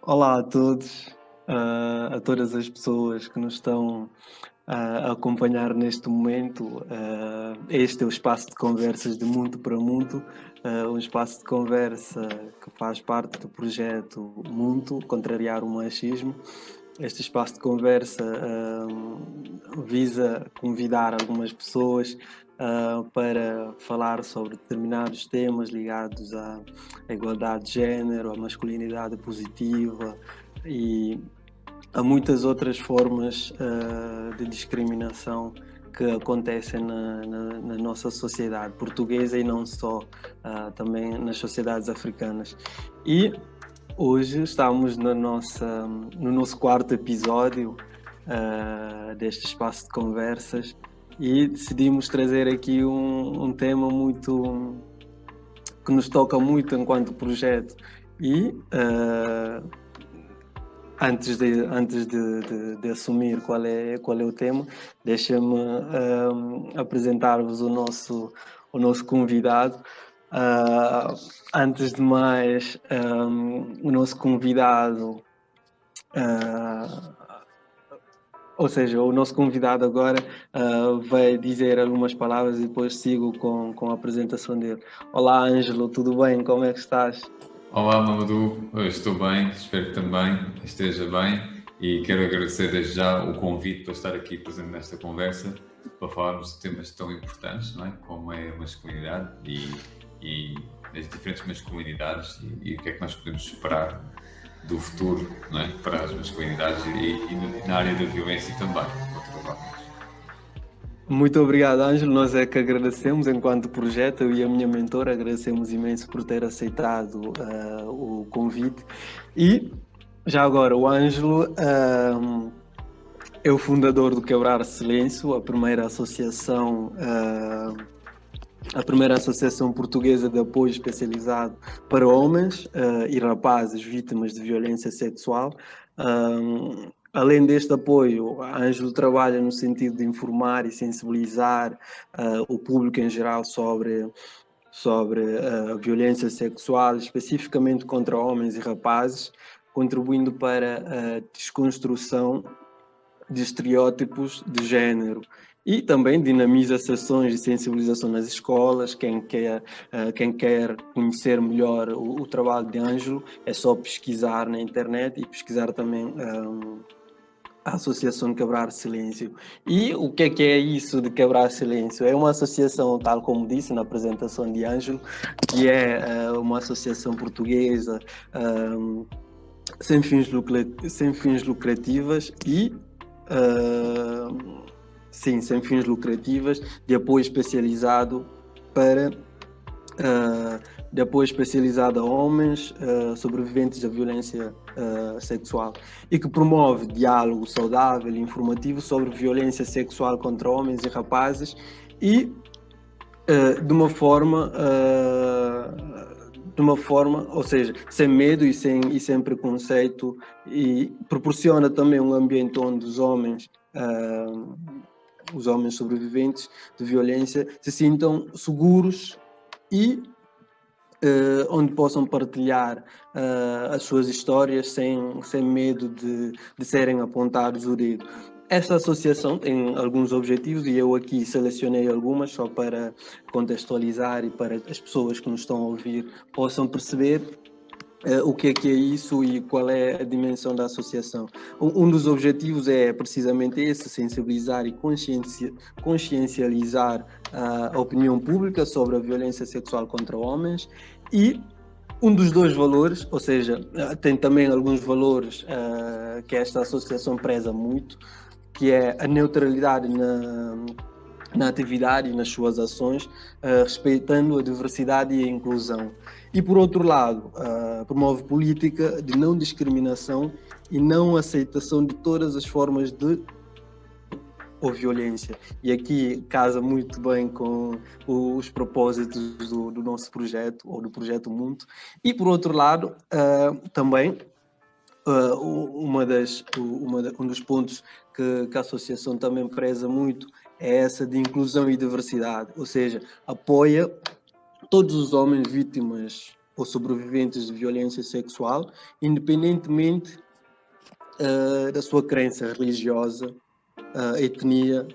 Olá a todos, a todas as pessoas que nos estão a acompanhar neste momento. Este é o espaço de conversas de Mundo para Mundo, um espaço de conversa que faz parte do projeto Mundo, Contrariar o Machismo. Este espaço de conversa visa convidar algumas pessoas para falar sobre determinados temas ligados à igualdade de género, à masculinidade positiva e a muitas outras formas de discriminação que acontecem na nossa sociedade portuguesa e não só, também nas sociedades africanas. E hoje estamos no nosso quarto episódio deste espaço de conversas e decidimos trazer aqui um tema muito que nos toca muito enquanto projeto e antes de assumir qual é o tema, deixa-me apresentar-vos o nosso convidado. Antes de mais, o nosso convidado, ou seja, o nosso convidado agora vai dizer algumas palavras e depois sigo com a apresentação dele. Olá, Ângelo, tudo bem? Como é que estás? Olá, Mamadou. Eu estou bem, espero que também esteja bem e quero agradecer desde já o convite para estar aqui presente nesta conversa para falarmos de temas tão importantes, não é? Como é a masculinidade e as diferentes masculinidades e o que é que nós podemos esperar do futuro, não é? Para as masculinidades e na área da violência também, por outro lado. Muito obrigado, Ângelo. Nós é que agradecemos enquanto projeto, eu e a minha mentora agradecemos imenso por ter aceitado o convite. E já agora, o Ângelo é o fundador do Quebrar Silêncio, a primeira associação portuguesa de apoio especializado para homens e rapazes vítimas de violência sexual. Além deste apoio, a Ângelo trabalha no sentido de informar e sensibilizar o público em geral sobre a violência sexual, especificamente contra homens e rapazes, contribuindo para a desconstrução de estereótipos de género. E também dinamiza sessões de sensibilização nas escolas. Quem quer conhecer melhor o trabalho de Ângelo é só pesquisar na internet e pesquisar também a Associação Quebrar Silêncio. E o que é isso de Quebrar Silêncio? É uma associação, tal como disse na apresentação de Ângelo, que é uma associação portuguesa sem fins lucrativas e sim, sem fins lucrativas, de apoio especializado a homens sobreviventes da violência sexual e que promove diálogo saudável e informativo sobre violência sexual contra homens e rapazes e de uma forma, ou seja, sem medo e sem preconceito, e proporciona também um ambiente onde os homens sobreviventes de violência se sintam seguros e onde possam partilhar as suas histórias sem medo de serem apontados o dedo. Esta associação tem alguns objetivos e eu aqui selecionei algumas só para contextualizar e para as pessoas que nos estão a ouvir possam perceber o que é isso e qual é a dimensão da associação. Um dos objetivos é precisamente esse, sensibilizar e consciencializar a opinião pública sobre a violência sexual contra homens e um dos dois valores, ou seja, tem também alguns valores que esta associação preza muito, que é a neutralidade na atividade e nas suas ações, respeitando a diversidade e a inclusão. E, por outro lado, promove política de não discriminação e não aceitação de todas as formas de ou violência. E aqui casa muito bem com os propósitos do nosso projeto, ou do Projeto Mundo. E, por outro lado, também, um dos pontos que a associação também preza muito é essa de inclusão e diversidade, ou seja, apoia todos os homens vítimas ou sobreviventes de violência sexual, independentemente da sua crença religiosa, etnia,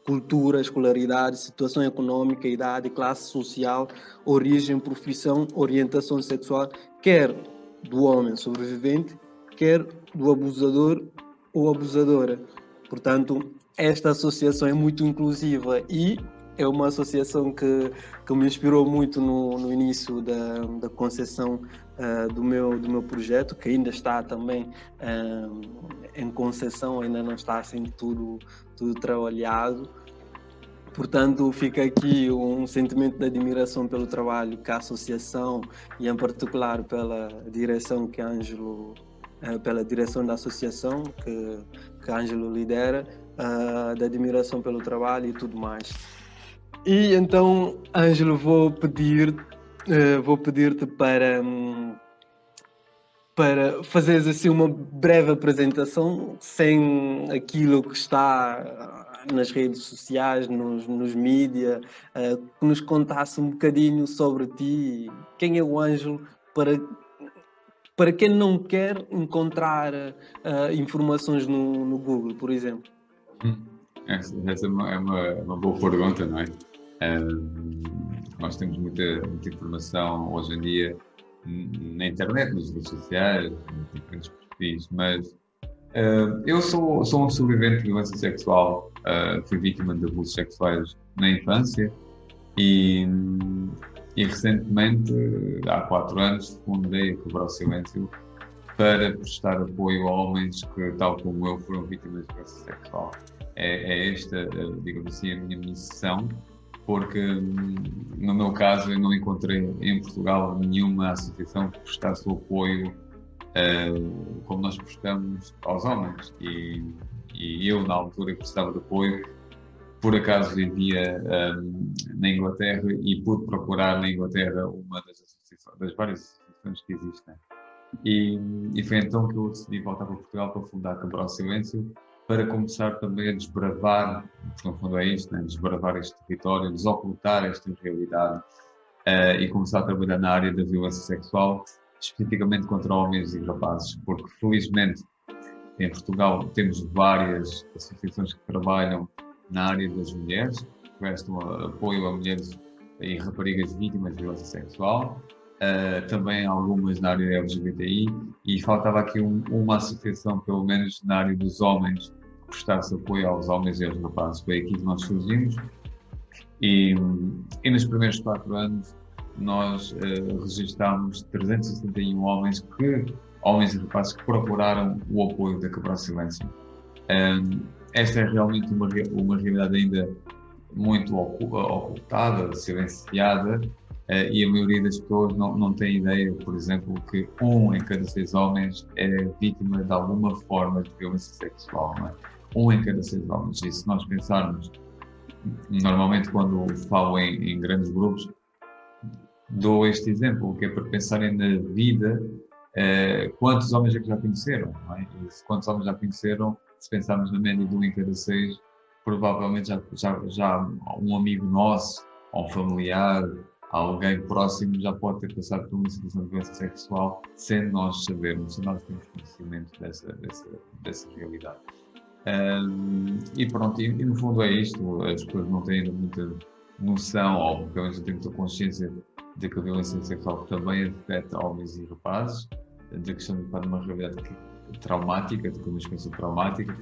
cultura, escolaridade, situação econômica, idade, classe social, origem, profissão, orientação sexual, quer do homem sobrevivente, quer do abusador ou abusadora. Portanto, esta associação é muito inclusiva e é uma associação que me inspirou muito no início da concepção do meu projeto, que ainda está também em concessão, ainda não está assim tudo trabalhado. Portanto, fica aqui um sentimento de admiração pelo trabalho que a associação, e em particular pela direção que Ângelo, pela direção da associação que Ângelo lidera, de admiração pelo trabalho e tudo mais. E então, Ângelo, vou pedir-te para fazeres assim uma breve apresentação, sem aquilo que está nas redes sociais, nos mídias, que nos contasse um bocadinho sobre ti, quem é o Ângelo, para quem não quer encontrar informações no Google, por exemplo. Essa é uma boa pergunta, não é? Nós temos muita informação hoje em dia na internet, nas redes sociais, nos diferentes perfis, mas eu sou um sobrevivente de violência sexual, fui vítima de abusos sexuais na infância e recentemente, há 4 anos, fundei a Quebrar o Silêncio para prestar apoio a homens que, tal como eu, foram vítimas de violência sexual. É esta, digamos assim, a minha missão, porque no meu caso eu não encontrei em Portugal nenhuma associação que prestasse o apoio como nós prestamos aos homens, e eu na altura que precisava de apoio, por acaso vivia na Inglaterra e pude procurar na Inglaterra uma das várias associações que existem, e foi então que eu decidi voltar para Portugal para fundar a Quebrar o Silêncio, para começar também a desbravar, porque no fundo é isto, né? Desbravar este território, desocultar esta realidade e começar a trabalhar na área da violência sexual, especificamente contra homens e rapazes, porque felizmente em Portugal temos várias associações que trabalham na área das mulheres, que prestam apoio a mulheres e raparigas vítimas de violência sexual, também algumas na área LGBTI, e faltava aqui uma associação, pelo menos na área dos homens, que prestasse apoio aos homens e aos rapazes. Foi aqui que nós surgimos, e nos primeiros 4 anos nós registámos 371 homens e rapazes que procuraram o apoio da Quebrar o Silêncio. Esta é realmente uma realidade ainda muito ocultada, silenciada, e a maioria das pessoas não tem ideia, por exemplo, que 1 em cada 6 homens é vítima de alguma forma de violência sexual, não é? 1 em cada 6 homens. E se nós pensarmos, normalmente quando falo em grandes grupos, dou este exemplo, que é para pensarem na vida, quantos homens é que já conheceram, não é? E quantos homens já conheceram, se pensarmos na média de 1 em cada 6, provavelmente já um amigo nosso, ou um familiar, alguém próximo já pode ter passado por uma situação de violência sexual sem nós sabermos, sem nós termos conhecimento dessa realidade. E pronto, e no fundo é isto, as pessoas não têm ainda muita noção, ou pelo menos não têm muita consciência de que a violência sexual também afeta homens e rapazes, de que estamos a falar de uma realidade traumática, de uma experiência traumática, que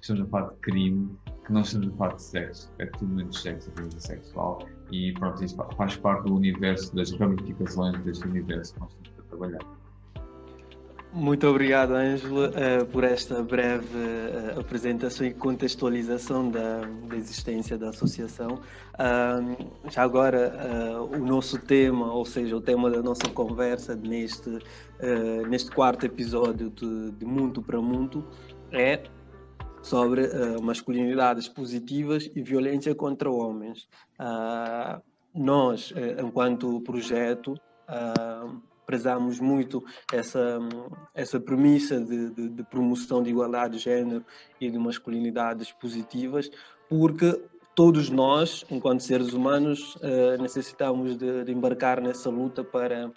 estamos a falar de crime, que não estamos a falar de sexo, é tudo menos sexo, a violência sexual, e pronto, isso faz parte do universo, das ramificações deste universo que nós temos para trabalhar. Muito obrigado, Ângelo, por esta breve apresentação e contextualização da existência da associação. Já agora, o nosso tema, ou seja, o tema da nossa conversa neste 4º episódio de Mundo para Mundo é sobre masculinidades positivas e violência contra homens. Nós, enquanto projeto, prezamos muito essa premissa de promoção de igualdade de género e de masculinidades positivas, porque todos nós, enquanto seres humanos, necessitamos de embarcar nessa luta para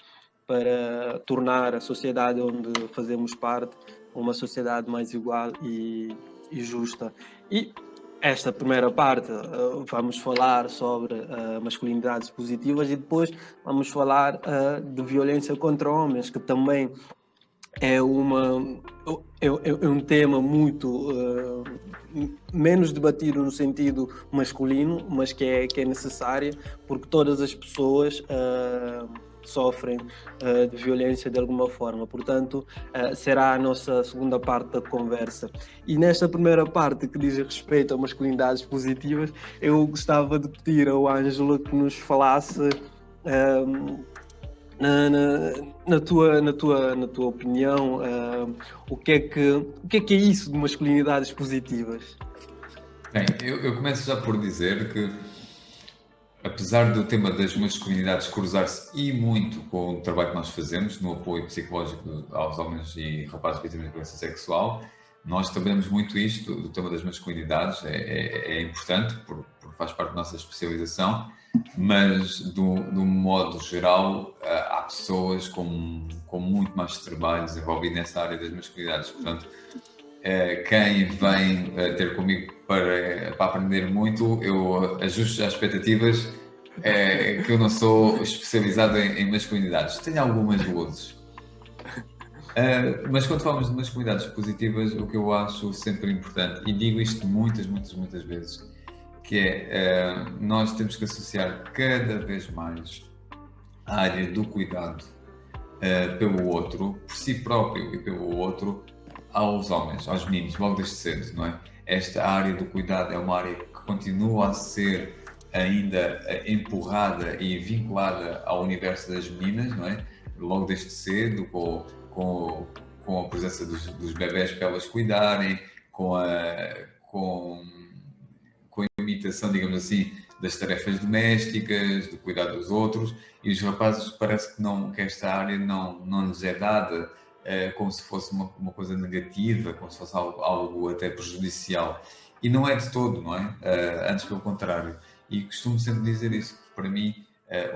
para tornar a sociedade onde fazemos parte uma sociedade mais igual e justa. E esta primeira parte vamos falar sobre masculinidades positivas e depois vamos falar de violência contra homens, que também é um tema muito menos debatido no sentido masculino, mas que é necessária, porque todas as pessoas sofrem de violência de alguma forma. Portanto, será a nossa segunda parte da conversa. E nesta primeira parte, que diz respeito a masculinidades positivas, eu gostava de pedir ao Ângelo que nos falasse na tua opinião, o que é isso de masculinidades positivas? Bem, eu começo já por dizer que, apesar do tema das masculinidades cruzar-se e muito com o trabalho que nós fazemos no apoio psicológico aos homens e rapazes vítimas de violência sexual, nós trabalhamos muito isto, do tema das masculinidades, é importante, porque faz parte da nossa especialização, mas do modo geral há pessoas com muito mais trabalho desenvolvido nessa área das masculinidades. Portanto, quem vem ter comigo para aprender muito, eu ajusto as expectativas, que eu não sou especializado em masculinidades. Tenho algumas luzes. Mas quando falamos de masculinidades positivas, o que eu acho sempre importante, e digo isto muitas vezes, que é nós temos que associar cada vez mais a área do cuidado pelo outro, por si próprio e pelo outro, aos homens, aos meninos, logo desde cedo, não é? Esta área do cuidado é uma área que continua a ser ainda empurrada e vinculada ao universo das meninas, não é? Logo desde cedo, com a presença dos bebés para elas cuidarem, com a imitação, digamos assim, das tarefas domésticas, do cuidado dos outros, e os rapazes parece que esta área não lhes é dada como se fosse uma coisa negativa, como se fosse algo até prejudicial. E não é de todo, não é? Antes pelo contrário. E costumo sempre dizer isso, que para mim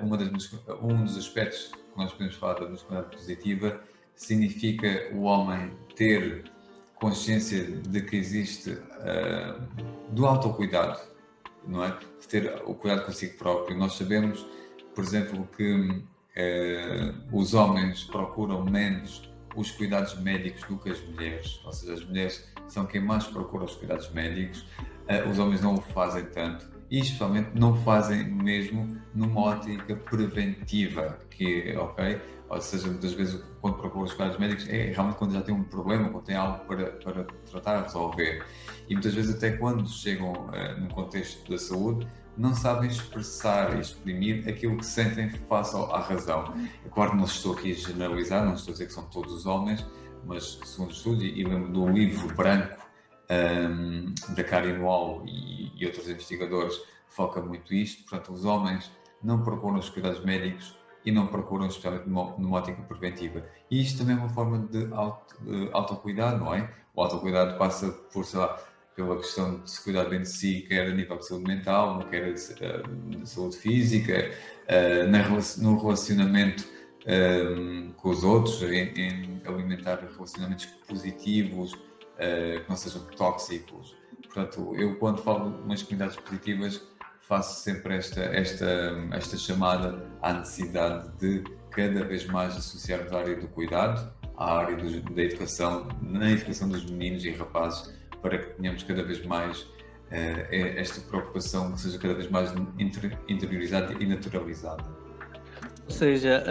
um dos aspectos que nós podemos falar da masculinidade positiva significa o homem ter consciência de que existe do autocuidado, não é? De ter o cuidado consigo próprio. Nós sabemos, por exemplo, que os homens procuram menos os cuidados médicos do que as mulheres, ou seja, as mulheres são quem mais procura os cuidados médicos, os homens não o fazem tanto, e especialmente não fazem mesmo numa ótica preventiva, ok? Ou seja, muitas vezes quando procuram os cuidados médicos é realmente quando já tem um problema, quando tem algo para tratar, resolver. E muitas vezes até quando chegam no contexto da saúde, não sabem expressar e exprimir aquilo que sentem face à razão. É claro que não estou aqui a generalizar, não estou a dizer que são todos os homens, mas segundo estudo, e lembro do livro branco da Karin Wall e outros investigadores, foca muito isto. Portanto, os homens não procuram os cuidados médicos e não procuram especialmente numa ótica preventiva. E isto também é uma forma de autocuidado, não é? O autocuidado passa por, sei lá, pela questão de se cuidar bem de si, quer a nível de saúde mental, quer de saúde física, no relacionamento com os outros, em alimentar relacionamentos positivos, que não sejam tóxicos. Portanto, eu quando falo de masculinidades positivas, faço sempre esta chamada à necessidade de cada vez mais associarmos a área do cuidado à área da educação, na educação dos meninos e rapazes, para que tenhamos cada vez mais esta preocupação que seja cada vez mais interiorizada e naturalizada. Ou seja,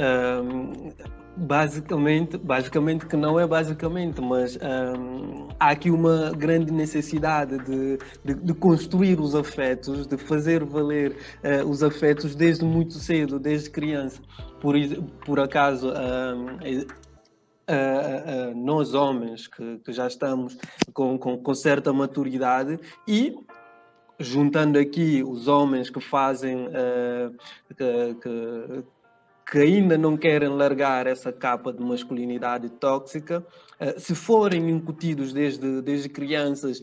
basicamente que não é basicamente, mas há aqui uma grande necessidade de construir os afetos, de fazer valer os afetos desde muito cedo, desde criança. Por acaso, nós homens que já estamos com certa maturidade e juntando aqui os homens que fazem que ainda não querem largar essa capa de masculinidade tóxica, se forem incutidos desde crianças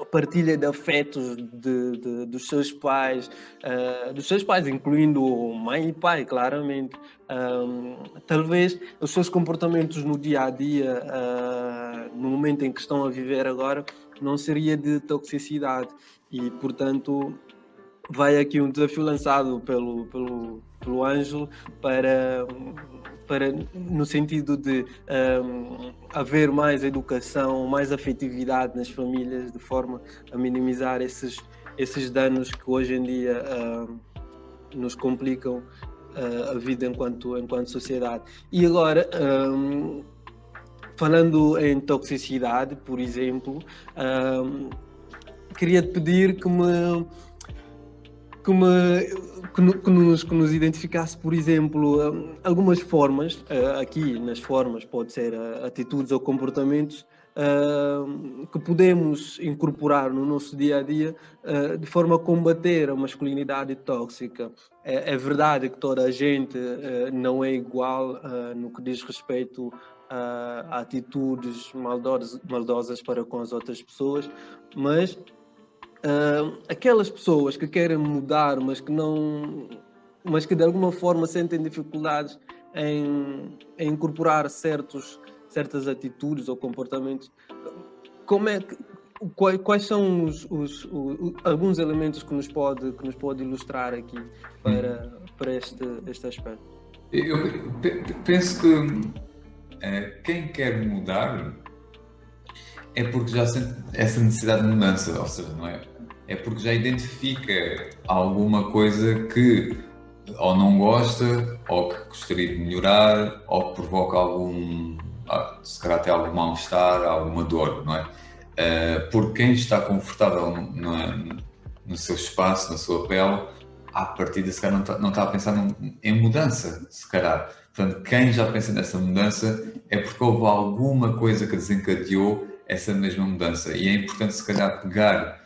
a partilha de afetos dos seus pais, incluindo mãe e pai, claramente. Talvez os seus comportamentos no dia a dia, no momento em que estão a viver agora, não seria de toxicidade e, portanto, vai aqui um desafio lançado pelo Ângelo para no sentido de haver mais educação, mais afetividade nas famílias, de forma a minimizar esses danos que hoje em dia nos complicam a vida enquanto sociedade. E agora, falando em toxicidade, por exemplo, queria te pedir que nos identificasse, por exemplo, algumas formas, aqui nas formas pode ser atitudes ou comportamentos que podemos incorporar no nosso dia a dia de forma a combater a masculinidade tóxica. É verdade que toda a gente não é igual no que diz respeito a atitudes maldosas para com as outras pessoas, mas aquelas pessoas que querem mudar, mas que de alguma forma sentem dificuldades em incorporar certas atitudes ou comportamentos, quais são alguns elementos que nos pode ilustrar aqui para este aspecto? Eu penso que quem quer mudar é porque já sente essa necessidade de mudança, ou seja, não é? É porque já identifica alguma coisa que ou não gosta, ou que gostaria de melhorar, ou que provoca se calhar até algum mal-estar, alguma dor, não é? Porque quem está confortável no seu espaço, na sua pele, à partida se calhar não está a pensar em mudança, se calhar. Portanto, quem já pensa nessa mudança é porque houve alguma coisa que desencadeou essa mesma mudança, e é importante se calhar pegar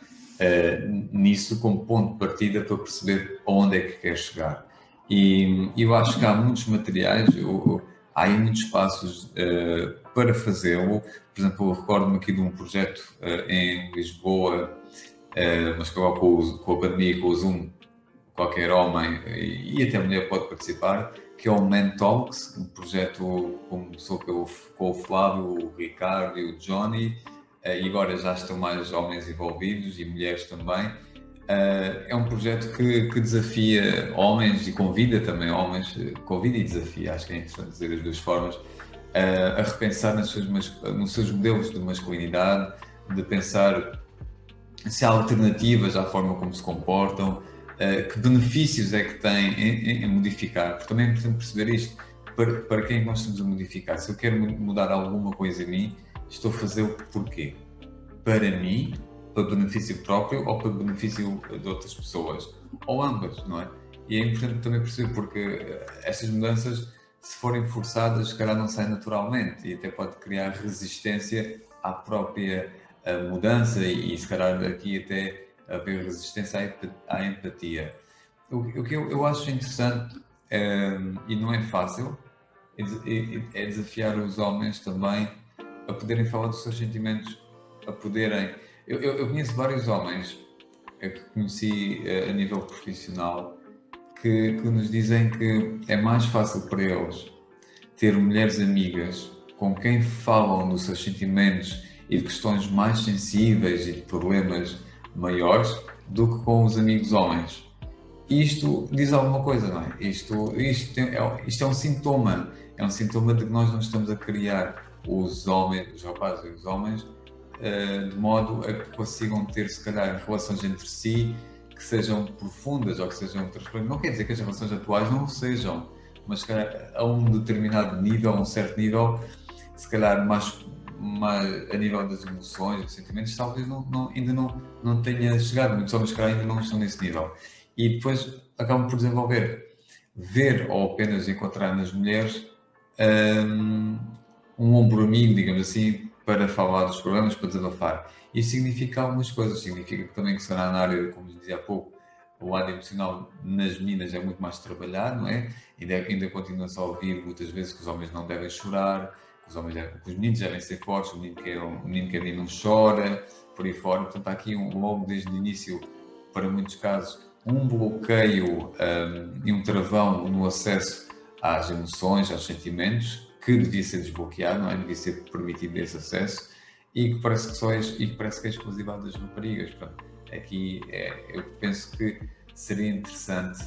nisso como ponto de partida para perceber aonde é que quer chegar. E eu acho que há muitos materiais, há aí muitos passos para fazê-lo. Por exemplo, eu recordo-me aqui de um projeto em Lisboa, mas que agora com a pandemia e com o Zoom, qualquer homem e até mulher pode participar, que é o Men Talks, um projeto que começou com o Flávio, o Ricardo e o Johnny, e agora já estão mais homens envolvidos e mulheres também. É um projeto que desafia homens e convida também homens, convida e desafia, acho que é interessante dizer as duas formas, a repensar nos seus modelos de masculinidade, de pensar se há alternativas à forma como se comportam, que benefícios é que têm em modificar, porque também é importante perceber isto, para quem nós estamos a modificar. Se eu quero mudar alguma coisa em mim, estou a fazê-lo porquê? Para mim, para benefício próprio ou para benefício de outras pessoas? Ou ambas, não é? E é importante também perceber, porque estas mudanças, se forem forçadas, se calhar não saem naturalmente e até pode criar resistência à própria mudança e se calhar aqui até haver resistência à empatia. O que eu acho interessante e não é fácil é desafiar os homens também a poderem falar dos seus sentimentos, a poderem... Eu conheço vários homens que conheci a nível profissional que nos dizem que é mais fácil para eles ter mulheres amigas com quem falam dos seus sentimentos e de questões mais sensíveis e de problemas maiores do que com os amigos homens. Isto diz alguma coisa, não é? Isto é um sintoma. É um sintoma de que nós não estamos a criar os homens, os rapazes e os homens, de modo a que consigam ter, se calhar, relações entre si que sejam profundas ou que sejam transparentes. Não quer dizer que as relações atuais não o sejam, mas se calhar a um determinado nível, a um certo nível, se calhar mais a nível das emoções, dos sentimentos, talvez ainda não tenha chegado. Muitos homens, se calhar, ainda não estão nesse nível. E depois acabam por ver ou apenas encontrar nas mulheres um ombro amigo, digamos assim, para falar dos problemas, para desabafar. Isso significa algumas coisas. Significa também que, se calhar, na área, como dizia há pouco, o lado emocional nas meninas é muito mais trabalhado, não é? Ainda continua-se a ouvir muitas vezes que os homens não devem chorar, os meninos devem ser fortes, o menino que é menino não chora, por aí fora. Portanto, há aqui logo desde o início, para muitos casos, um bloqueio e um travão no acesso às emoções, aos sentimentos, que devia ser desbloqueado, não é? Devia ser permitido esse acesso, e que parece que é exclusividade das raparigas. Portanto, aqui eu penso que seria interessante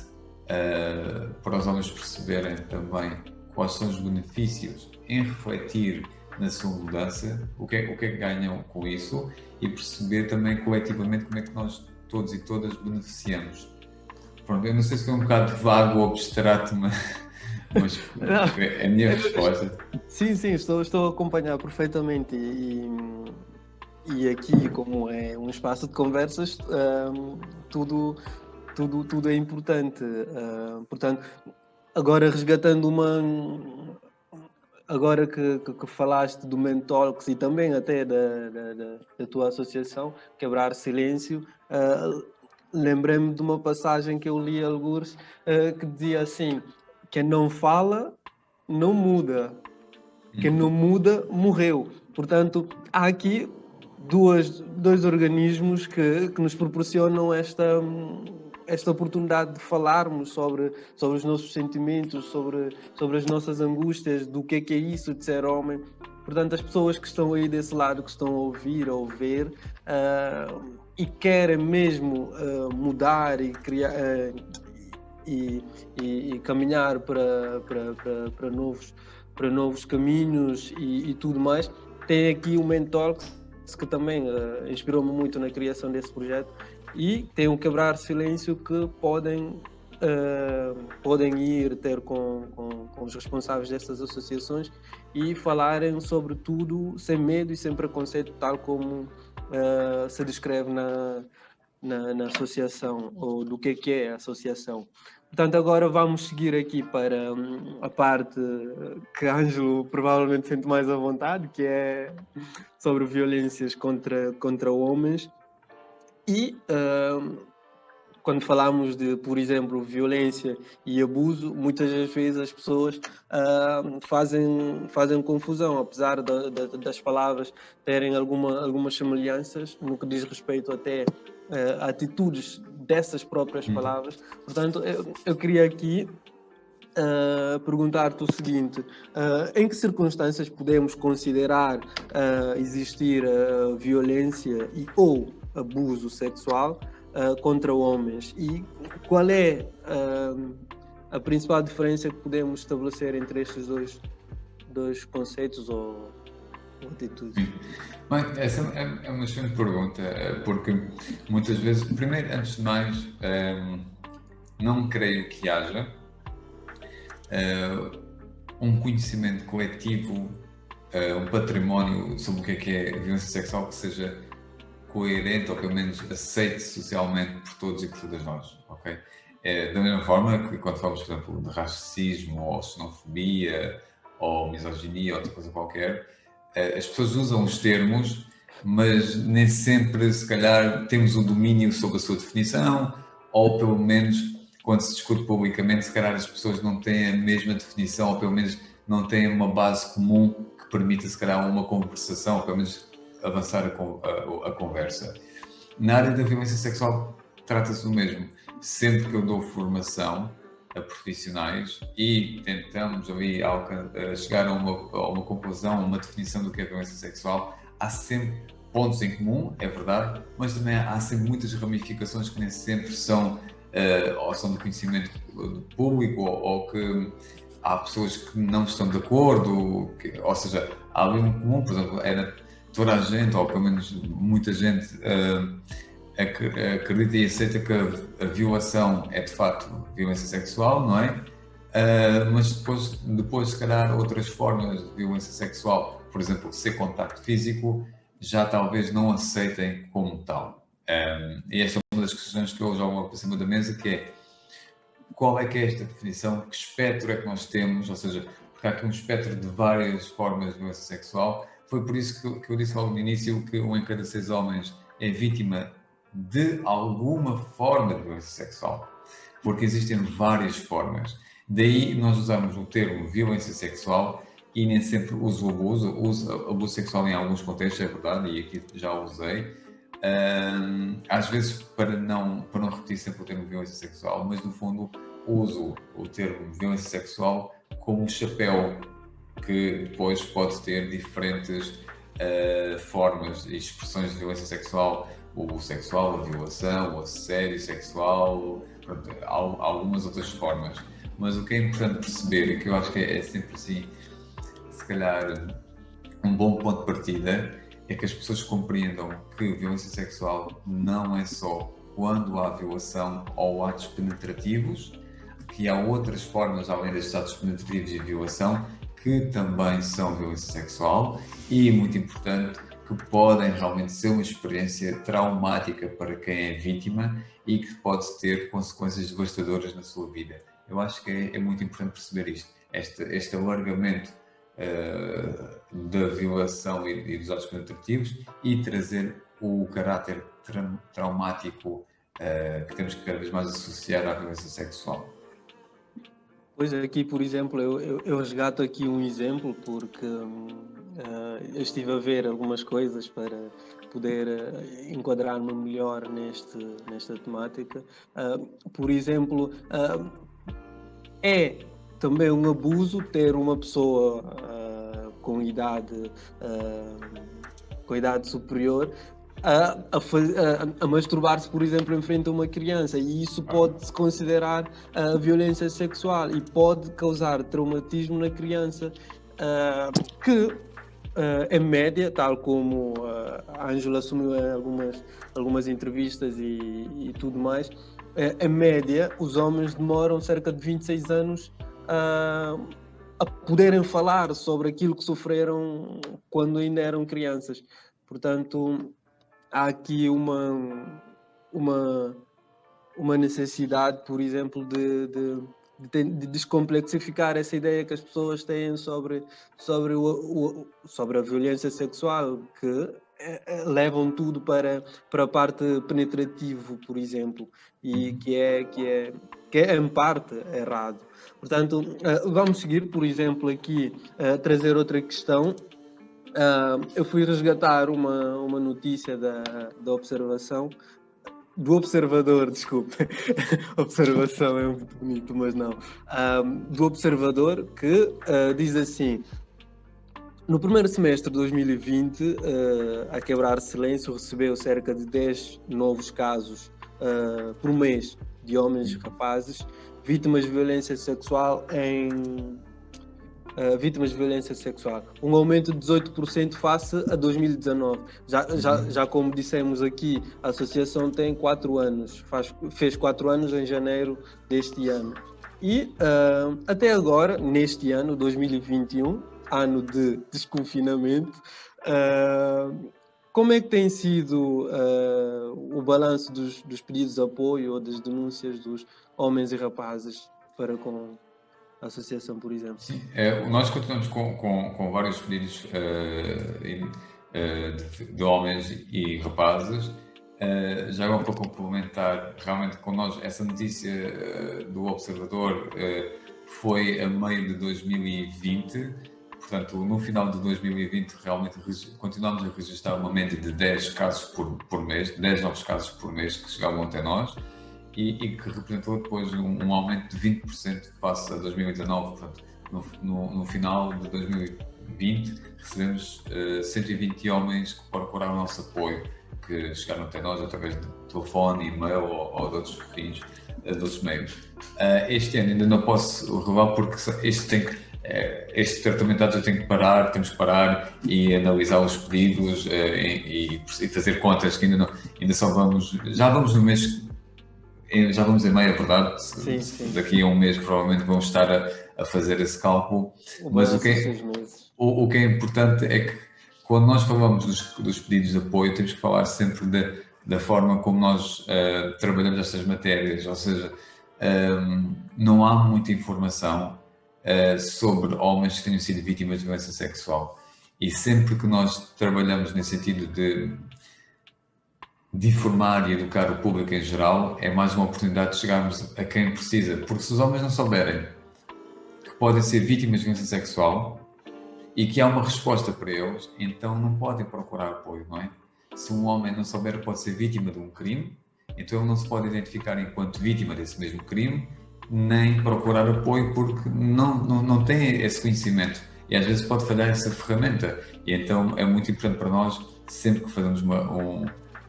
para os homens perceberem também quais são os benefícios em refletir na sua mudança, o que é que ganham com isso, e perceber também coletivamente como é que nós todos e todas beneficiamos. Pronto, eu não sei se foi um bocado vago ou abstrato, mas é a minha resposta. Sim, estou a acompanhar perfeitamente e aqui, como é um espaço de conversas, tudo é importante. Portanto, agora resgatando agora que falaste do Mentalks e também até da tua associação, Quebrar Silêncio, lembrei-me de uma passagem que eu li alguns que dizia assim: quem não fala não muda, quem não muda morreu. Portanto, há aqui dois organismos que nos proporcionam esta oportunidade de falarmos sobre os nossos sentimentos, sobre as nossas angústias, do que é isso de ser homem. Portanto, as pessoas que estão aí desse lado, que estão a ouvir ou ver e querem mesmo mudar e criar e caminhar para novos caminhos e tudo mais, tem aqui o Mentalks, que também inspirou-me muito na criação desse projeto, e tem o Quebrar Silêncio, que podem ir ter com os responsáveis dessas associações e falarem sobre tudo sem medo e sem preconceito, tal como se descreve na associação, ou do que é a associação. Portanto, agora vamos seguir aqui para a parte que Ângelo provavelmente sente mais à vontade, que é sobre violências contra homens. E quando falamos de, por exemplo, violência e abuso, muitas das vezes as pessoas fazem confusão, apesar das palavras terem algumas semelhanças no que diz respeito até a atitudes dessas próprias palavras. Portanto, eu queria aqui perguntar-te o seguinte: em que circunstâncias podemos considerar existir violência ou abuso sexual contra homens, e qual é a principal diferença que podemos estabelecer entre estes dois conceitos ou atitudes? Bem, essa é uma excelente pergunta, porque muitas vezes, primeiro, antes de mais, não creio que haja um conhecimento coletivo, um património sobre o que é violência sexual que seja coerente, ou pelo menos aceite socialmente por todos e por todas nós, ok? Da mesma forma que quando falamos, por exemplo, de racismo, ou xenofobia, ou misoginia, ou outra coisa qualquer, as pessoas usam os termos, mas nem sempre, se calhar, temos um domínio sobre a sua definição, ou pelo menos, quando se discute publicamente, se calhar as pessoas não têm a mesma definição, ou pelo menos não têm uma base comum que permita, se calhar, uma conversação, ou pelo menos avançar a conversa. Na área da violência sexual trata-se do mesmo. Sempre que eu dou formação a profissionais e tentamos ali chegar a uma conclusão, uma definição do que é violência sexual, há sempre pontos em comum, é verdade, mas também há sempre muitas ramificações que nem sempre são ou são do conhecimento do público, ou que há pessoas que não estão de acordo, ou seja, há ali um comum, por exemplo, toda a gente, ou pelo menos muita gente, acredita e aceita que a violação é de facto violência sexual, não é? Mas depois, se calhar, outras formas de violência sexual, por exemplo, ser contacto físico, já talvez não aceitem como tal. E esta é uma das questões que eu jogo para cima da mesa, que é: qual é que é esta definição? Que espectro é que nós temos? Ou seja, porque há aqui um espectro de várias formas de violência sexual. Foi por isso que eu disse logo no início que 1 em cada 6 homens é vítima de alguma forma de violência sexual, porque existem várias formas. Daí nós usamos o termo violência sexual e nem sempre uso abuso sexual em alguns contextos, é verdade, e aqui já usei. Às vezes para não repetir sempre o termo violência sexual, mas no fundo uso o termo violência sexual como um chapéu que depois pode ter diferentes formas e expressões de violência sexual, o abuso sexual, a violação, o assédio sexual, pronto, algumas outras formas. Mas o que é importante perceber, e que eu acho que é sempre assim, se calhar um bom ponto de partida, é que as pessoas compreendam que violência sexual não é só quando há violação ou atos penetrativos, que há outras formas, além destes atos penetrativos e violação, que também são violência sexual e, muito importante, que podem realmente ser uma experiência traumática para quem é vítima e que pode ter consequências devastadoras na sua vida. Eu acho que é muito importante perceber isto, este alargamento da violação e dos atos penetrativos e trazer o caráter traumático que temos que cada vez mais associar à violência sexual. Pois aqui, por exemplo, eu resgato aqui um exemplo porque eu estive a ver algumas coisas para poder enquadrar-me melhor nesta temática. Por exemplo, é também um abuso ter uma pessoa com idade superior a masturbar-se, por exemplo, em frente a uma criança, e isso pode-se considerar violência sexual e pode causar traumatismo na criança, que em média, tal como a Ângela assumiu em algumas entrevistas e tudo mais, em média os homens demoram cerca de 26 anos a poderem falar sobre aquilo que sofreram quando ainda eram crianças. Portanto, há aqui uma necessidade, por exemplo, de descomplexificar essa ideia que as pessoas têm sobre a violência sexual, que levam tudo para a parte penetrativa, por exemplo, e que é em parte errado. Portanto, vamos seguir, por exemplo, aqui trazer outra questão. Eu fui resgatar uma notícia da observação, do Observador, desculpe. Observação é muito bonito, mas não. Do Observador, que diz assim: no primeiro semestre de 2020, a quebrar silêncio, recebeu cerca de 10 novos casos por mês de homens e rapazes vítimas de violência sexual um aumento de 18% face a 2019. Já como dissemos aqui, a associação tem 4 anos, fez 4 anos em janeiro deste ano. E até agora, neste ano, 2021, ano de desconfinamento, como é que tem sido o balanço dos pedidos de apoio ou das denúncias dos homens e rapazes para com a associação, por exemplo? Sim, nós continuamos com vários pedidos de homens e rapazes. Já agora para complementar, realmente com nós, essa notícia do Observador foi a meio de 2020, portanto no final de 2020 realmente continuamos a registrar uma média de 10 casos por mês, 10 novos casos por mês que chegavam até nós. E que representou depois um aumento de 20% face a 2019. Portanto, no final de 2020 recebemos 120 homens que procuraram o nosso apoio, que chegaram até nós através de telefone, e-mail ou de outros fins, de outros meios. Este ano ainda não posso revelar porque este tratamento eu tenho que parar, temos que parar e analisar os pedidos e fazer contas que ainda só já vamos no mês. Já vamos em meio, é verdade? Sim. Daqui a um mês provavelmente vamos estar a fazer esse cálculo. Mas o que é importante é que quando nós falamos dos pedidos de apoio, temos que falar sempre da forma como nós trabalhamos estas matérias. Ou seja, não há muita informação sobre homens que tenham sido vítimas de violência sexual. E sempre que nós trabalhamos nesse sentido de informar e educar o público em geral, é mais uma oportunidade de chegarmos a quem precisa. Porque se os homens não souberem que podem ser vítimas de violência sexual, e que há uma resposta para eles, então não podem procurar apoio, não é? Se um homem não souber que pode ser vítima de um crime, então ele não se pode identificar enquanto vítima desse mesmo crime, nem procurar apoio porque não tem esse conhecimento. E às vezes pode falhar essa ferramenta. E então é muito importante para nós, sempre que fazemos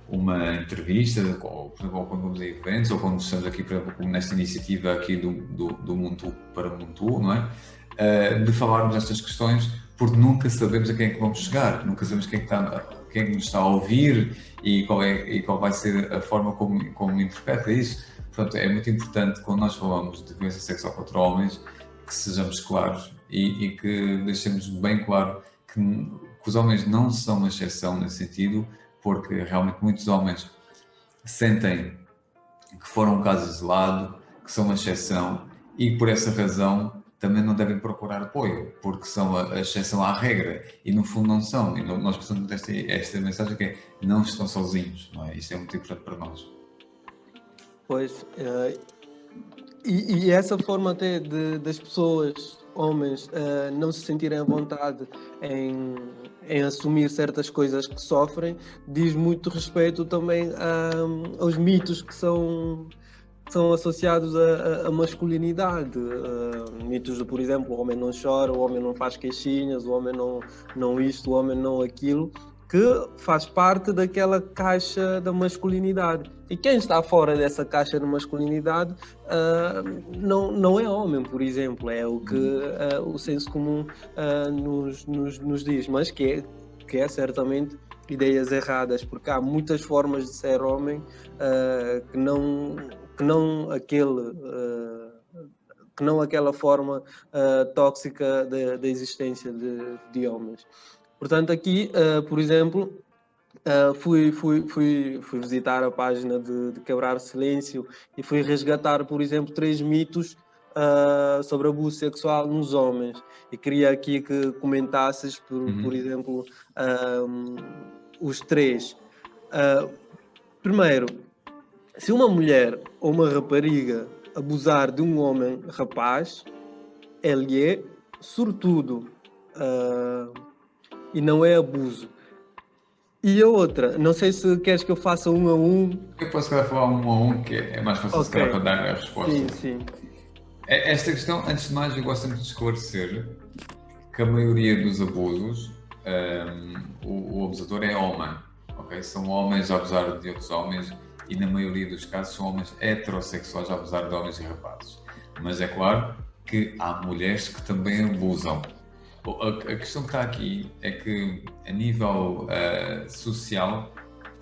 uma entrevista, ou, por exemplo, ou quando vamos a eventos, ou quando estamos aqui, por exemplo, nesta iniciativa aqui do Muntu para Muntu, não é? De falarmos nestas questões, porque nunca sabemos a quem é que vamos chegar, nunca sabemos quem é que nos está a ouvir e qual vai ser a forma como interpreta isso. Portanto, é muito importante, quando nós falamos de violência sexual contra homens, que sejamos claros e que deixemos bem claro que os homens não são uma exceção nesse sentido, porque realmente muitos homens sentem que foram um caso isolado, que são uma exceção e por essa razão também não devem procurar apoio, porque são a exceção à regra e no fundo não são. E nós precisamos esta mensagem que é: não estão sozinhos, não é? Isto é muito importante para nós. Pois, e essa forma até das pessoas, homens, não se sentirem à vontade em assumir certas coisas que sofrem, diz muito respeito também aos mitos que são associados à masculinidade. Mitos de, por exemplo, o homem não chora, o homem não faz queixinhas, o homem não isto, o homem não aquilo, que faz parte daquela caixa da masculinidade. E quem está fora dessa caixa de masculinidade não é homem, por exemplo. É o que o senso comum nos diz, mas que é certamente ideias erradas, porque há muitas formas de ser homem que não aquela forma tóxica da existência de homens. Portanto, aqui, por exemplo, fui visitar a página de Quebrar Silêncio e fui resgatar, por exemplo, 3 mitos sobre abuso sexual nos homens. E queria aqui que comentasses, por exemplo, os 3. Primeiro, se uma mulher ou uma rapariga abusar de um homem rapaz, ele é sortudo e não é abuso. E a outra, não sei se queres que eu faça um a um. Eu posso falar um a um, que é mais fácil okay. Para dar a resposta. Sim. Esta questão, antes de mais, eu gosto muito de esclarecer que a maioria dos abusos, o abusador é homem, ok? São homens a abusar de outros homens e na maioria dos casos são homens heterossexuais a abusar de homens e rapazes. Mas é claro que há mulheres que também abusam. A questão que está aqui é que, a nível social,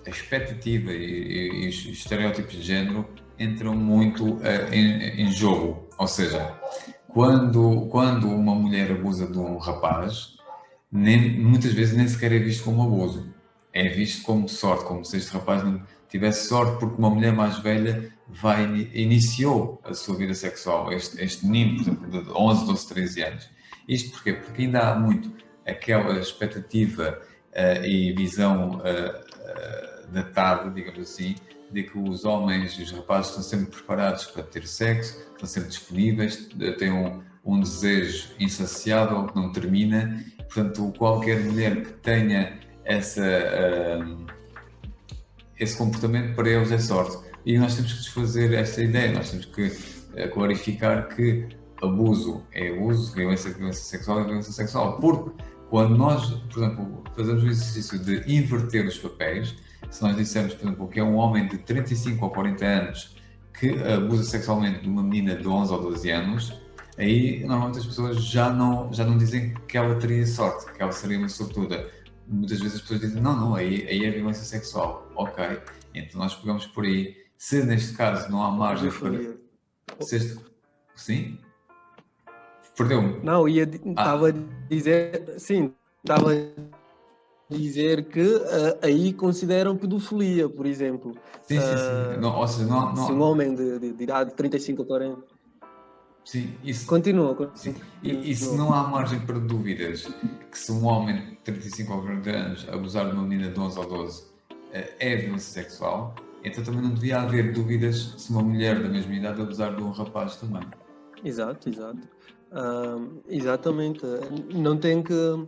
a expectativa e os estereótipos de género entram muito em jogo. Ou seja, quando uma mulher abusa de um rapaz, muitas vezes nem sequer é visto como abuso. É visto como sorte, como se este rapaz não tivesse sorte porque uma mulher mais velha iniciou a sua vida sexual. Este menino, por exemplo, de 11, 12, 13 anos. Isto porquê? Porque ainda há muito aquela expectativa e visão datada, digamos assim, de que os homens e os rapazes estão sempre preparados para ter sexo, estão sempre disponíveis, têm um desejo insaciável que não termina. Portanto, qualquer mulher que tenha esse comportamento, para eles é sorte. E nós temos que desfazer esta ideia, nós temos que clarificar que abuso é abuso, violência sexual é violência sexual. Porque quando nós, por exemplo, fazemos o exercício de inverter os papéis, se nós dissermos, por exemplo, que é um homem de 35 ou 40 anos que abusa sexualmente de uma menina de 11 ou 12 anos, aí normalmente as pessoas já não dizem que ela teria sorte, que ela seria uma sortuda. Muitas vezes as pessoas dizem, não, aí é violência sexual. Ok, então nós pegamos por aí. Se neste caso não há margem para... Sim? Perdeu-me? Não, estava a dizer... Sim, estava a dizer que aí consideram pedofilia, por exemplo. Sim. Não, ou seja, não... Se um homem de idade de 35 a 40... Sim, isso... Continua. Sim. E se não há margem para dúvidas que se um homem de 35 ou 40 anos abusar de uma menina de 11 ou 12 é violência sexual, então também não devia haver dúvidas se uma mulher da mesma idade abusar de um rapaz também. Exato. Exatamente. Não tem que,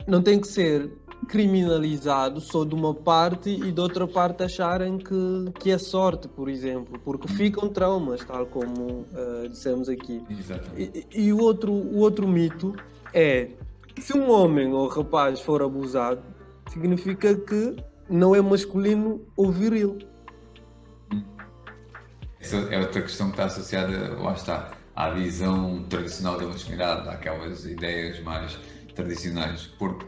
não tem que ser criminalizado só de uma parte e de outra parte acharem que é sorte, por exemplo, porque ficam traumas, tal como dissemos aqui. Exatamente. E o outro mito é: se um homem ou rapaz for abusado, significa que não é masculino ou viril. Essa é outra questão que está associada, lá está, à visão tradicional da masculinidade, àquelas ideias mais tradicionais, porque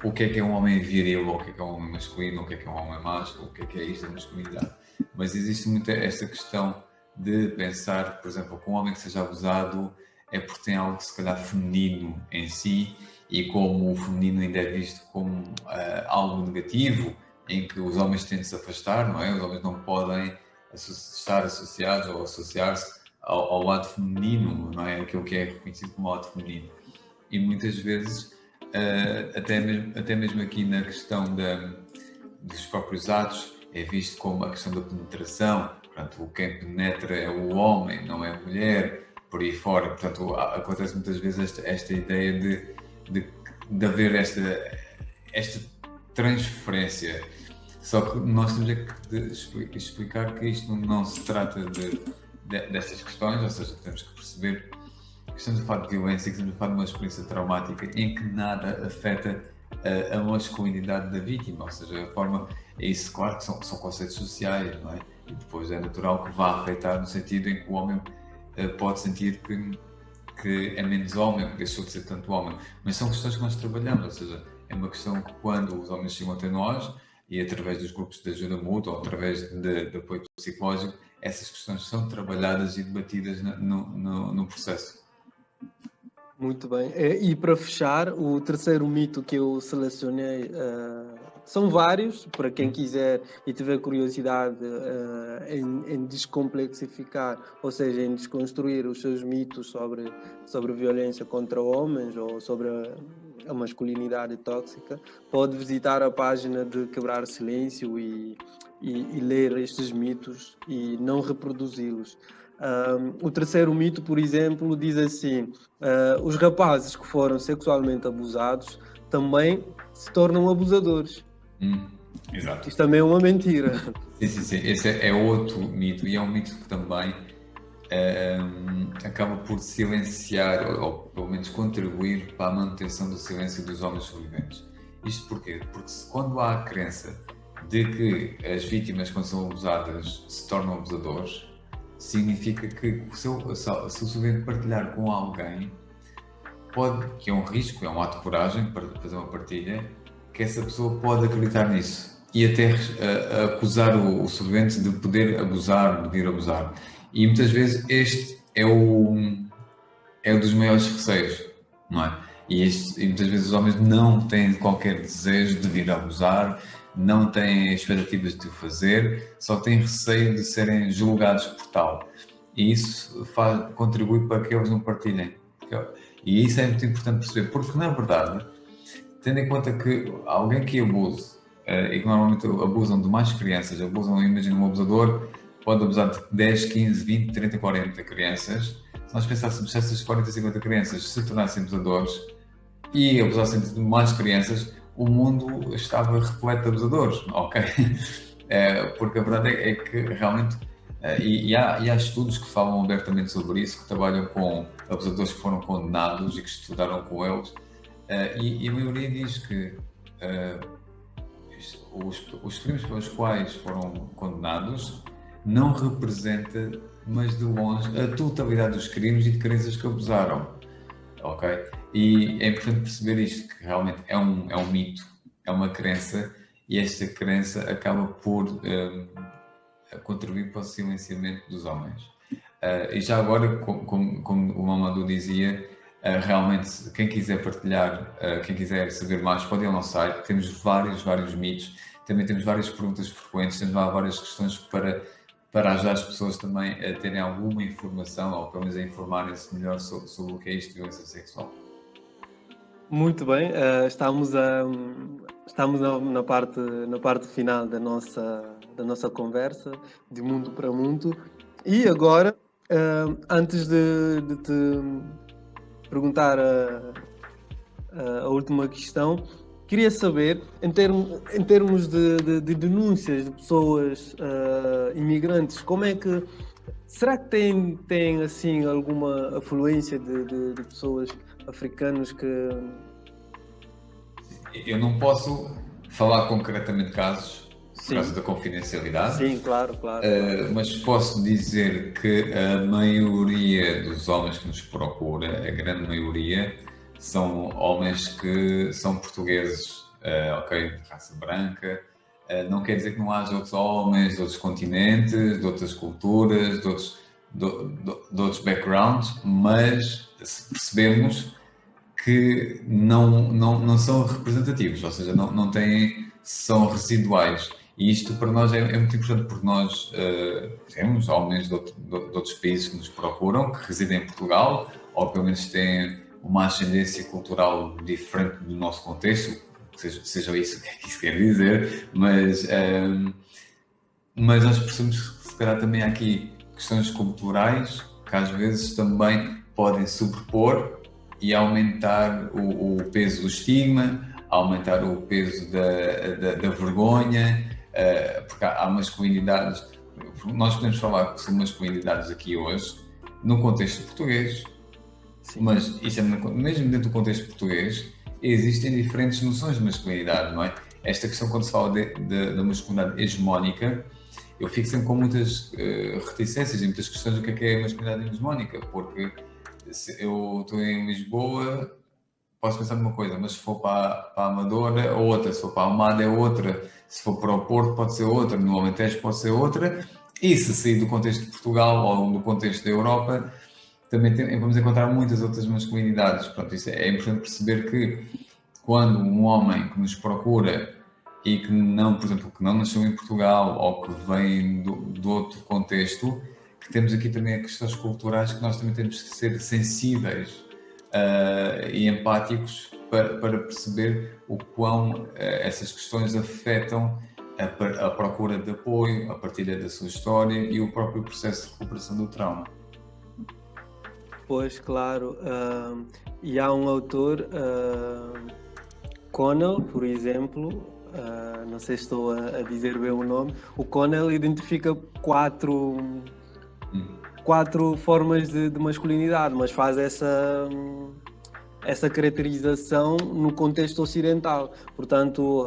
o que é um homem viril, ou o que é um homem masculino, o que é um homem macho, o que é isto da masculinidade. Mas existe muito esta questão de pensar, por exemplo, que um homem que seja abusado é porque tem algo, se calhar, feminino em si, e como o feminino ainda é visto como algo negativo, em que os homens têm de se afastar, não é? Os homens não podem estar associados ou associar-se ao lado feminino, não é? Aquilo que é reconhecido como lado feminino. E muitas vezes, até mesmo aqui na questão dos próprios atos, é visto como a questão da penetração. Portanto, quem penetra é o homem, não é a mulher, por aí fora. Portanto, acontece muitas vezes esta ideia de haver esta transferência. Só que nós temos que explicar que isto não se trata destas questões, ou seja, temos que perceber que estamos a falar de violência, que estamos a falar de uma experiência traumática em que nada afeta a masculinidade da vítima, ou seja, a forma, é isso, claro que são conceitos sociais, não é? E depois é natural que vá afetar no sentido em que o homem pode sentir que é menos homem, que deixou de ser tanto homem, mas são questões que nós trabalhamos, ou seja, é uma questão que quando os homens chegam até nós, e através dos grupos de ajuda mútua, ou através de apoio psicológico, essas questões são trabalhadas e debatidas no processo. Muito bem. E para fechar, o terceiro mito que eu selecionei, são vários, para quem quiser e tiver curiosidade em descomplexificar, ou seja, em desconstruir os seus mitos sobre violência contra homens ou sobre a masculinidade tóxica, pode visitar a página de Quebrar Silêncio e ler estes mitos e não reproduzi-los. O terceiro mito, por exemplo, diz assim: os rapazes que foram sexualmente abusados também se tornam abusadores. Exato. Isto também é uma mentira. Sim. Esse é outro mito, e é um mito que também acaba por silenciar, ou pelo menos contribuir para a manutenção do silêncio dos homens sobreviventes. Isto porquê? Porque quando há a crença de que as vítimas, quando são abusadas, se tornam abusadores, significa que se o sobrevivente partilhar com alguém, que é um risco, é um ato de coragem para fazer uma partilha, que essa pessoa pode acreditar nisso e até acusar o sobrevivente de poder abusar, de vir abusar. E muitas vezes este é um dos maiores receios, não é? E muitas vezes os homens não têm qualquer desejo de vir abusar, não têm expectativas de o fazer, só têm receio de serem julgados por tal. E isso contribui para que eles não partilhem. E isso é muito importante perceber, porque na verdade, tendo em conta que alguém que abuse, e que normalmente abusam de mais crianças, imagina um abusador pode abusar de 10, 15, 20, 30, 40 crianças. Se nós pensássemos se essas 40, 50 crianças se tornassem abusadores e abusassem de mais crianças, o mundo estava repleto de abusadores, ok? Porque a verdade é que realmente, e há estudos que falam abertamente sobre isso, que trabalham com abusadores que foram condenados e que estudaram com eles, e a maioria diz que os crimes pelos quais foram condenados não representa, mas de longe, a totalidade dos crimes e de crianças que abusaram, ok? E é importante perceber isto, que realmente é um mito, é uma crença, e esta crença acaba por contribuir para o silenciamento dos homens. E já agora, como o Mamadou dizia, realmente, quem quiser partilhar, quem quiser saber mais, pode ir ao nosso site. Temos vários mitos, também temos várias perguntas frequentes, temos lá várias questões para ajudar as pessoas também a terem alguma informação, ou pelo menos a informarem-se melhor sobre o que é isto de violência sexual. Muito bem, estamos na parte final da nossa conversa, de mundo para mundo. E agora, antes de te perguntar a última questão. Queria saber, em termos de denúncias de pessoas imigrantes, como é que... Será que tem assim, alguma afluência de pessoas africanas que... Eu não posso falar concretamente de casos por Sim. causa da confidencialidade. Sim, claro. Mas posso dizer que a maioria dos homens que nos procura, a grande maioria, são homens que são portugueses, de raça branca. Não quer dizer que não haja outros homens de outros continentes, de outras culturas, de outros backgrounds, mas se percebemos que não são representativos, ou seja, não têm, são residuais. E isto para nós é muito importante, porque nós temos homens de outros países que nos procuram, que residem em Portugal, ou pelo menos têm uma ascendência cultural diferente do nosso contexto, seja isso o que é que isso quer dizer, mas nós percebemos que se calhar também há aqui questões culturais que às vezes também podem sobrepor e aumentar o peso do estigma, aumentar o peso da vergonha, porque há masculinidades. Nós podemos falar que são masculinidades aqui hoje, no contexto português, sim, mas isso é, mesmo dentro do contexto português, existem diferentes noções de masculinidade, não é? Esta questão, quando se fala da masculinidade hegemónica, eu fico sempre com muitas reticências e muitas questões do que é a masculinidade hegemónica, porque se eu estou em Lisboa, posso pensar numa coisa, mas se for para a Amadora é outra, se for para a Almada é outra, se for para o Porto pode ser outra, no Alentejo pode ser outra, e se sair do contexto de Portugal ou do contexto da Europa, também vamos encontrar muitas outras masculinidades. Pronto, isso é importante perceber que quando um homem que nos procura e que não, por exemplo, que não nasceu em Portugal ou que vem do outro contexto, que temos aqui também questões culturais que nós também temos que ser sensíveis e empáticos para perceber o quão essas questões afetam a procura de apoio, a partilha da sua história e o próprio processo de recuperação do trauma. Pois, claro. E há um autor, Connell, por exemplo, não sei se estou a dizer bem o nome. O Connell identifica quatro formas de masculinidade, mas faz essa caracterização no contexto ocidental. Portanto,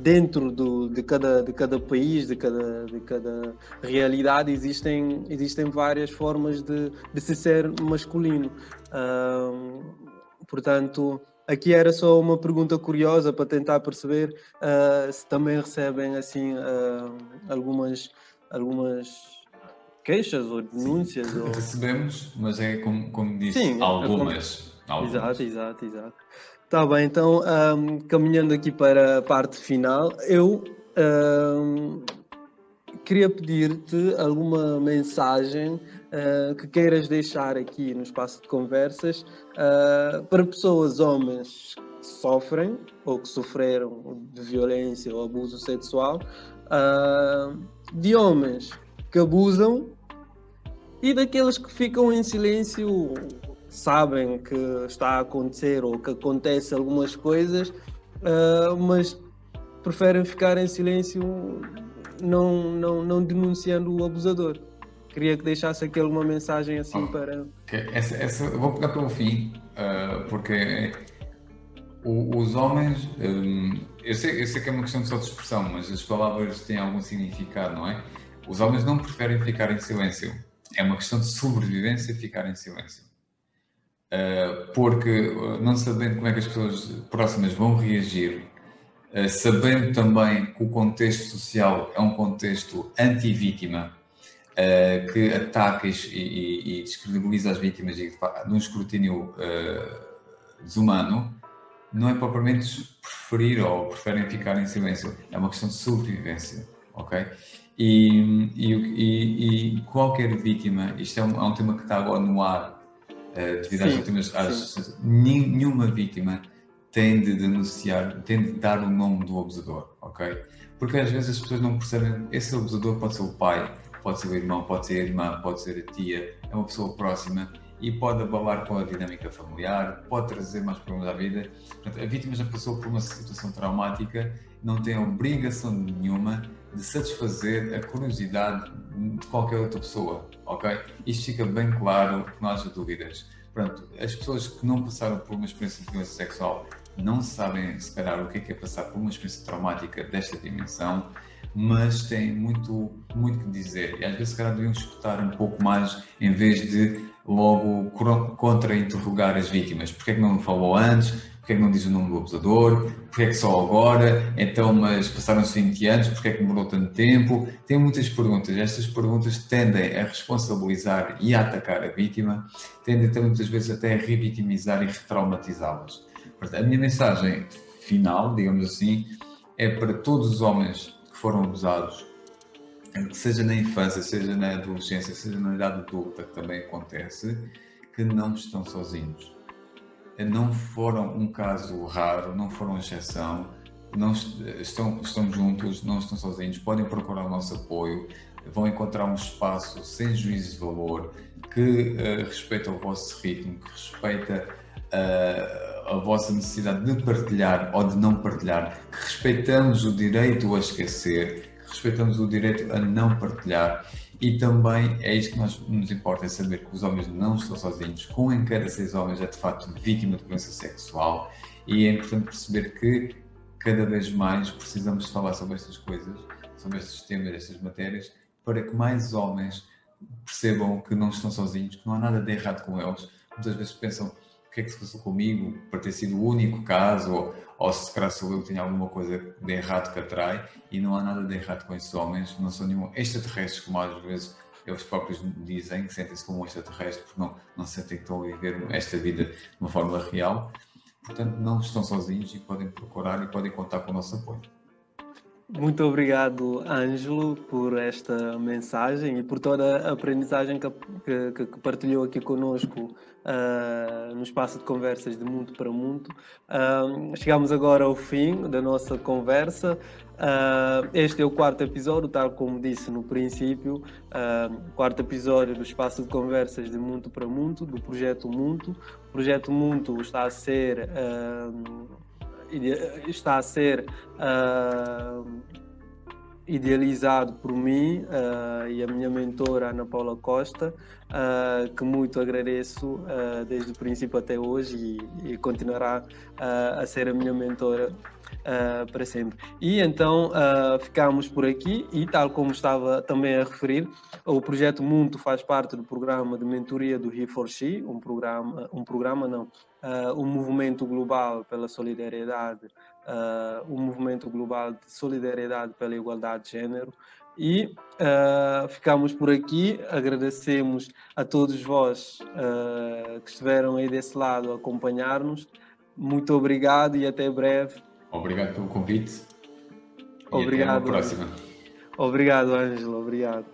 dentro de cada país, de cada realidade, existem várias formas de se ser masculino. Portanto, aqui era só uma pergunta curiosa para tentar perceber se também recebem assim algumas queixas ou denúncias. Sim, recebemos, mas é como disse, sim, algumas. Exato. Está bem, então, caminhando aqui para a parte final, eu queria pedir-te alguma mensagem que queiras deixar aqui no espaço de conversas para pessoas, homens que sofrem ou que sofreram de violência ou abuso sexual, de homens que abusam e daqueles que ficam em silêncio, sabem que está a acontecer ou que acontece algumas coisas, mas preferem ficar em silêncio, não denunciando o abusador. Queria que deixasse aqui alguma mensagem assim para... Essa eu vou pegar pelo fim, porque os homens, eu sei que é uma questão de só de expressão, mas as palavras têm algum significado, não é? Os homens não preferem ficar em silêncio. É uma questão de sobrevivência ficar em silêncio. Porque não sabendo como é que as pessoas próximas vão reagir, sabendo também que o contexto social é um contexto anti-vítima, que ataca e descredibiliza as vítimas e num escrutínio desumano, não é propriamente preferir ou preferem ficar em silêncio, é uma questão de sobrevivência, ok? E qualquer vítima, isto é um tema que está agora no ar, devido às últimas... Nenhuma vítima tem de denunciar, tem de dar o nome do abusador, ok? Porque às vezes as pessoas não percebem, esse abusador pode ser o pai, pode ser o irmão, pode ser a irmã, pode ser a tia, é uma pessoa próxima e pode abalar com a dinâmica familiar, pode trazer mais problemas à vida. Portanto, a vítima já passou por uma situação traumática, não tem obrigação nenhuma de satisfazer a curiosidade de qualquer outra pessoa, ok? Isto fica bem claro, que não haja dúvidas. Portanto, as pessoas que não passaram por uma experiência de violência sexual não sabem, se calhar, o que é passar por uma experiência traumática desta dimensão, mas têm muito que dizer. E às vezes, se calhar, deviam escutar um pouco mais, em vez de logo contra-interrogar as vítimas. Porquê é que não me falou antes? Porquê é que não diz o nome do abusador? Porquê é que só agora? Então, mas passaram-se 20 anos, porquê é que demorou tanto tempo? Tem muitas perguntas. Estas perguntas tendem a responsabilizar e a atacar a vítima, tendem até muitas vezes até a revitimizar e retraumatizá-las. A minha mensagem final, digamos assim, é para todos os homens que foram abusados, seja na infância, seja na adolescência, seja na idade adulta, que também acontece, que não estão sozinhos. Não foram um caso raro, não foram exceção, não estão juntos, não estão sozinhos, podem procurar o nosso apoio, vão encontrar um espaço sem juízo de valor, que respeita o vosso ritmo, que respeita a vossa necessidade de partilhar ou de não partilhar, que respeitamos o direito a esquecer, que respeitamos o direito a não partilhar. E também é isto que nos importa, é saber que os homens não estão sozinhos, que 1 em cada 6 homens é de facto vítima de violência sexual, e é importante perceber que cada vez mais precisamos de falar sobre estas coisas, sobre estes temas, estas matérias, para que mais homens percebam que não estão sozinhos, que não há nada de errado com eles. Muitas vezes pensam: o que é que se passou comigo, para ter sido o único caso, ou se calhar sou eu que tenho alguma coisa de errado que atrai, e não há nada de errado com esses homens, não são nenhum extraterrestres, como às vezes eles próprios dizem, que sentem-se como um extraterrestre porque não sentem que estão a viver esta vida de uma forma real. Portanto, não estão sozinhos e podem procurar e podem contar com o nosso apoio. Muito obrigado, Ângelo, por esta mensagem e por toda a aprendizagem que partilhou aqui conosco no espaço de conversas de Mundo para Mundo. Chegamos agora ao fim da nossa conversa. Este é o 4º episódio, tal como disse no princípio, 4º episódio do espaço de conversas de Mundo para Mundo, do Projeto Mundo. O Projeto Mundo está a ser idealizado por mim e a minha mentora Ana Paula Costa, que muito agradeço desde o princípio até hoje e continuará a ser a minha mentora para sempre. E então ficamos por aqui, e tal como estava também a referir, o Projeto Mundo faz parte do programa de mentoria do He4She, um movimento global pela solidariedade, um movimento global de solidariedade pela igualdade de género. E ficamos por aqui. Agradecemos a todos vós que estiveram aí desse lado a acompanhar-nos. Muito obrigado e até breve. Obrigado pelo convite. Obrigado. E até uma próxima. Obrigado, Ângelo. Obrigado.